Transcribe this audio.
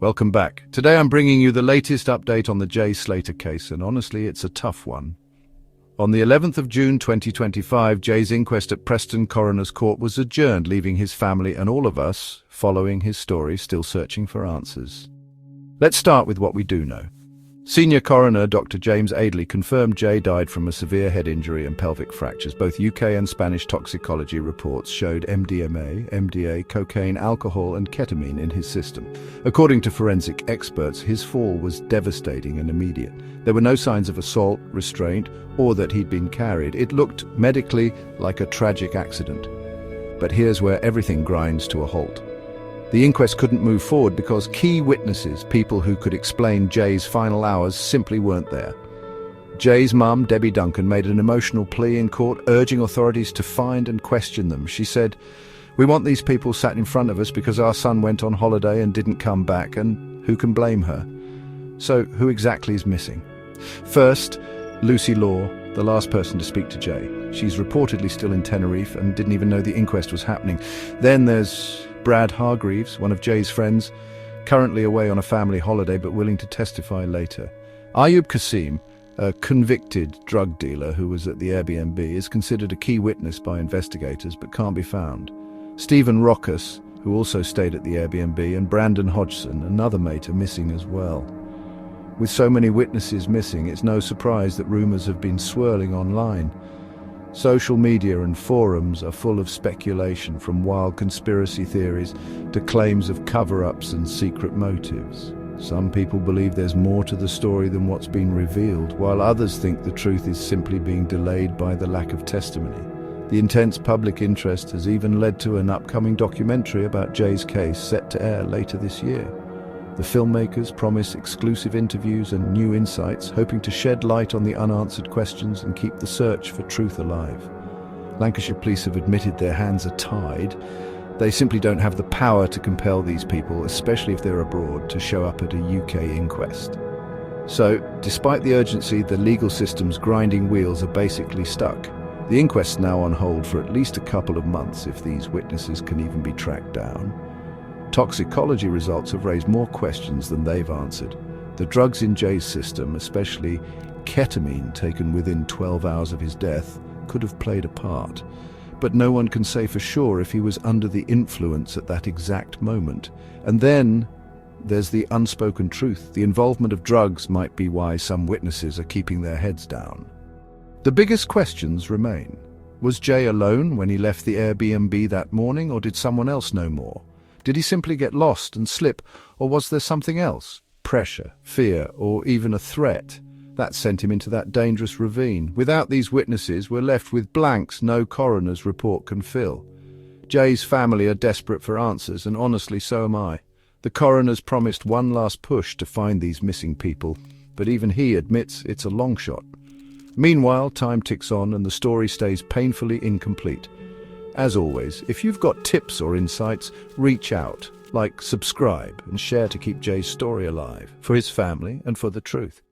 Welcome back. Today I'm bringing you the latest update on the Jay Slater case, and honestly, it's a tough one. On the 11th of June 2025, Jay's inquest at Preston Coroner's Court was adjourned, leaving his family and all of us, following his story, still searching for answers. Let's start with what we do know. Senior Coroner Dr. James Adeley confirmed Jay died from a severe head injury and pelvic fractures. Both UK and Spanish toxicology reports showed MDMA, MDA, cocaine, alcohol and ketamine in his system. According to forensic experts, his fall was devastating and immediate. There were no signs of assault, restraint, or that he'd been carried. It looked medically like a tragic accident. But here's where everything grinds to a halt. The inquest couldn't move forward because key witnesses, people who could explain Jay's final hours, simply weren't there. Jay's mum, Debbie Duncan, made an emotional plea in court, urging authorities to find and question them. She said, "We want these people sat in front of us because our son went on holiday and didn't come back, and who can blame her?" So who exactly is missing? First, Lucy Law, the last person to speak to Jay. She's reportedly still in Tenerife and didn't even know the inquest was happening. Then there's Brad Hargreaves, one of Jay's friends, currently away on a family holiday but willing to testify later. Ayub Qasim, a convicted drug dealer who was at the Airbnb, is considered a key witness by investigators but can't be found. Stephen Rockus, who also stayed at the Airbnb, and Brandon Hodgson, another mate, are missing as well. With so many witnesses missing, it's no surprise that rumours have been swirling online. Social media and forums are full of speculation, from wild conspiracy theories to claims of cover-ups and secret motives. Some people believe there's more to the story than what's been revealed, while others think the truth is simply being delayed by the lack of testimony. The intense public interest has even led to an upcoming documentary about Jay's case set to air later this year. The filmmakers promise exclusive interviews and new insights, hoping to shed light on the unanswered questions and keep the search for truth alive. Lancashire police have admitted their hands are tied. They simply don't have the power to compel these people, especially if they're abroad, to show up at a UK inquest. So, despite the urgency, the legal system's grinding wheels are basically stuck. The inquest's now on hold for at least a couple of months if these witnesses can even be tracked down. Toxicology results have raised more questions than they've answered. The drugs in Jay's system, especially ketamine taken within 12 hours of his death, could have played a part. But no one can say for sure if he was under the influence at that exact moment. And then there's the unspoken truth. The involvement of drugs might be why some witnesses are keeping their heads down. The biggest questions remain. Was Jay alone when he left the Airbnb that morning, or did someone else know more? Did he simply get lost and slip, or was there something else? Pressure, fear, or even a threat that sent him into that dangerous ravine. Without these witnesses, we're left with blanks no coroner's report can fill. Jay's family are desperate for answers, and honestly, so am I. The coroner's promised one last push to find these missing people, but even he admits it's a long shot. Meanwhile, time ticks on and the story stays painfully incomplete. As always, if you've got tips or insights, reach out, like, subscribe, and share to keep Jay's story alive, for his family and for the truth.